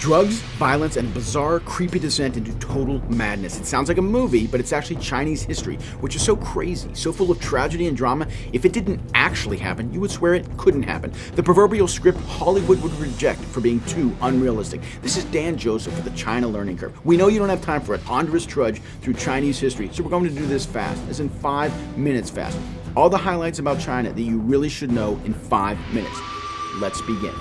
Drugs, violence, and a bizarre, creepy descent into total madness. It sounds like a movie, but it's actually Chinese history, which is so crazy, so full of tragedy and drama. If it didn't actually happen, you would swear it couldn't happen. The proverbial script Hollywood would reject for being too unrealistic. This is Dan Joseph for the China Learning Curve. We know you don't have time for a ponderous trudge through Chinese history, so we're going to do this fast, as in 5 minutes fast. All the highlights about China that you really should know in 5 minutes. Let's begin.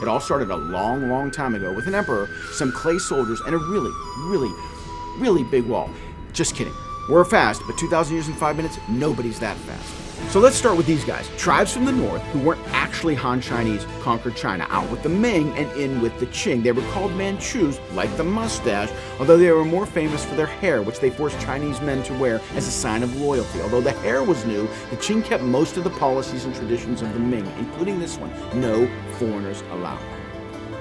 It all started a long time ago with an emperor, some clay soldiers, and a really big wall. Just kidding. We're fast, but 2,000 years in 5 minutes, nobody's that fast. So let's start with these guys. Tribes from the north who weren't actually Han Chinese conquered China, out with the Ming and in with the Qing. They were called Manchus, like the mustache, although they were more famous for their hair, which they forced Chinese men to wear as a sign of loyalty. Although the hair was new, the Qing kept most of the policies and traditions of the Ming, including this one: no foreigners allowed.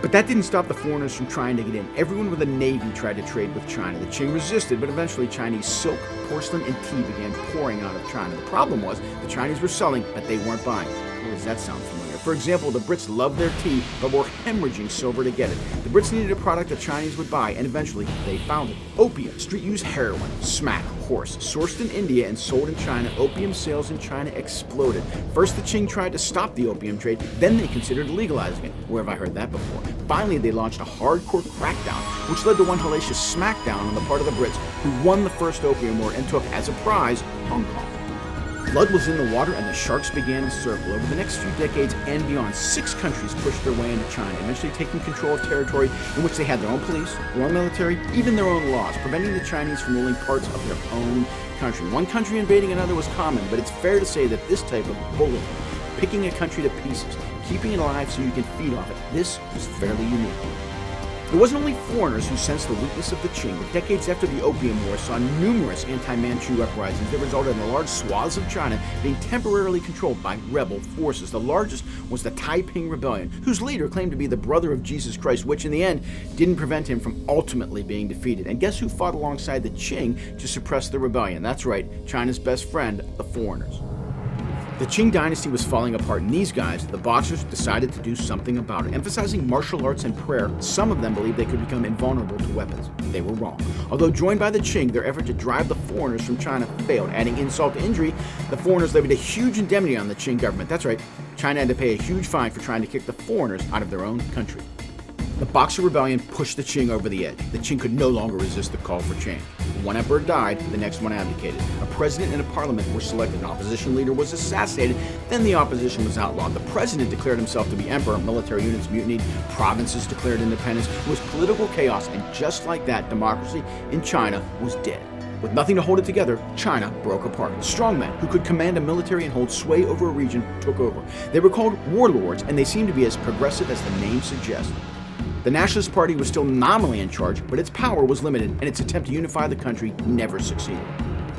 But that didn't stop the foreigners from trying to get in. Everyone with a navy tried to trade with China. The Qing resisted, but eventually Chinese silk, porcelain, and tea began pouring out of China. The problem was the Chinese were selling, but they weren't buying. Boy, does that sound familiar. For example, the Brits loved their tea, but were hemorrhaging silver to get it. The Brits needed a product the Chinese would buy, and eventually they found it. Opium, street-use heroin, smack, horse. Sourced in India and sold in China, opium sales in China exploded. First, the Qing tried to stop the opium trade, then they considered legalizing it. Where have I heard that before? Finally, they launched a hardcore crackdown, which led to one hellacious smackdown on the part of the Brits, who won the first opium war and took, as a prize, Hong Kong. Blood was in the water and the sharks began to circle. Over the next few decades and beyond, 6 countries pushed their way into China, eventually taking control of territory in which they had their own police, their own military, even their own laws, preventing the Chinese from ruling parts of their own country. One country invading another was common, but it's fair to say that this type of bullying, picking a country to pieces, keeping it alive so you can feed off it, this was fairly unique. It wasn't only foreigners who sensed the weakness of the Qing. Decades after the Opium War saw numerous anti-Manchu uprisings that resulted in large swaths of China being temporarily controlled by rebel forces. The largest was the Taiping Rebellion, whose leader claimed to be the brother of Jesus Christ, which in the end didn't prevent him from ultimately being defeated. And guess who fought alongside the Qing to suppress the rebellion? That's right, China's best friend, the foreigners. The Qing dynasty was falling apart, and these guys, the Boxers, decided to do something about it. Emphasizing martial arts and prayer, some of them believed they could become invulnerable to weapons. They were wrong. Although joined by the Qing, their effort to drive the foreigners from China failed. Adding insult to injury, the foreigners levied a huge indemnity on the Qing government. That's right, China had to pay a huge fine for trying to kick the foreigners out of their own country. The Boxer Rebellion pushed the Qing over the edge. The Qing could no longer resist the call for change. One emperor died, the next one abdicated. A president and a parliament were selected. An opposition leader was assassinated, then the opposition was outlawed. The president declared himself to be emperor, military units mutinied, provinces declared independence. It was political chaos, and just like that, democracy in China was dead. With nothing to hold it together, China broke apart. Strongmen who could command a military and hold sway over a region took over. They were called warlords, and they seemed to be as progressive as the name suggests. The Nationalist Party was still nominally in charge, but its power was limited, and its attempt to unify the country never succeeded.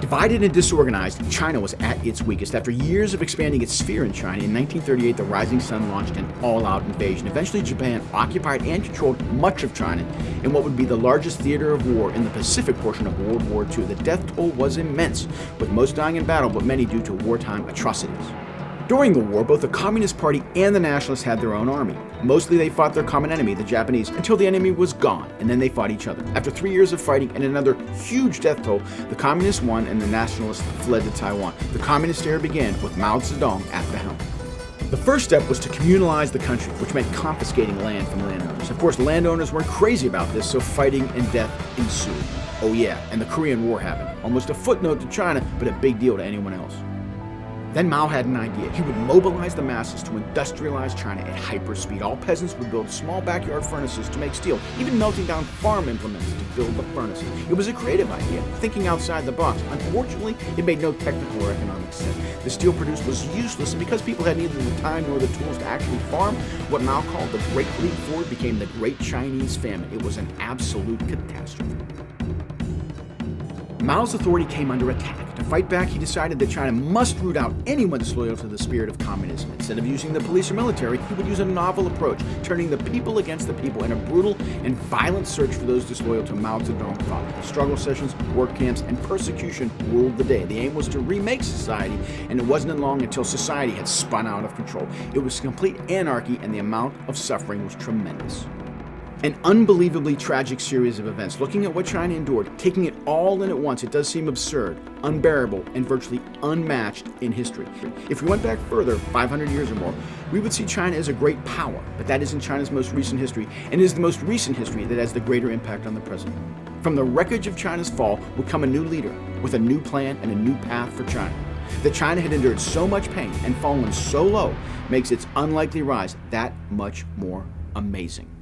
Divided and disorganized, China was at its weakest. After years of expanding its sphere in China, in 1938 the Rising Sun launched an all-out invasion. Eventually Japan occupied and controlled much of China in what would be the largest theater of war in the Pacific portion of World War II. The death toll was immense, with most dying in battle, but many due to wartime atrocities. During the war, both the Communist Party and the Nationalists had their own army. Mostly they fought their common enemy, the Japanese, until the enemy was gone, and then they fought each other. After 3 years of fighting and another huge death toll, the Communists won and the Nationalists fled to Taiwan. The Communist era began with Mao Zedong at the helm. The first step was to communalize the country, which meant confiscating land from landowners. Of course, landowners weren't crazy about this, so fighting and death ensued. Oh yeah, and the Korean War happened. Almost a footnote to China, but a big deal to anyone else. Then Mao had an idea. He would mobilize the masses to industrialize China at hyperspeed. All peasants would build small backyard furnaces to make steel, even melting down farm implements to build the furnaces. It was a creative idea, thinking outside the box. Unfortunately, it made no technical or economic sense. The steel produced was useless, and because people had neither the time nor the tools to actually farm, what Mao called the Great Leap Forward became the Great Chinese Famine. It was an absolute catastrophe. Mao's authority came under attack. To fight back, he decided that China must root out anyone disloyal to the spirit of communism. Instead of using the police or military, he would use a novel approach, turning the people against the people in a brutal and violent search for those disloyal to Mao Zedong thought. Struggle sessions, work camps, and persecution ruled the day. The aim was to remake society, and it wasn't long until society had spun out of control. It was complete anarchy, and the amount of suffering was tremendous. An unbelievably tragic series of events. Looking at what China endured, taking it all in at once, it does seem absurd, unbearable, and virtually unmatched in history. If we went back further, 500 years or more, we would see China as a great power, but that isn't China's most recent history, and it is the most recent history that has the greater impact on the present. From the wreckage of China's fall will come a new leader with a new plan and a new path for China. That China had endured so much pain and fallen so low makes its unlikely rise that much more amazing.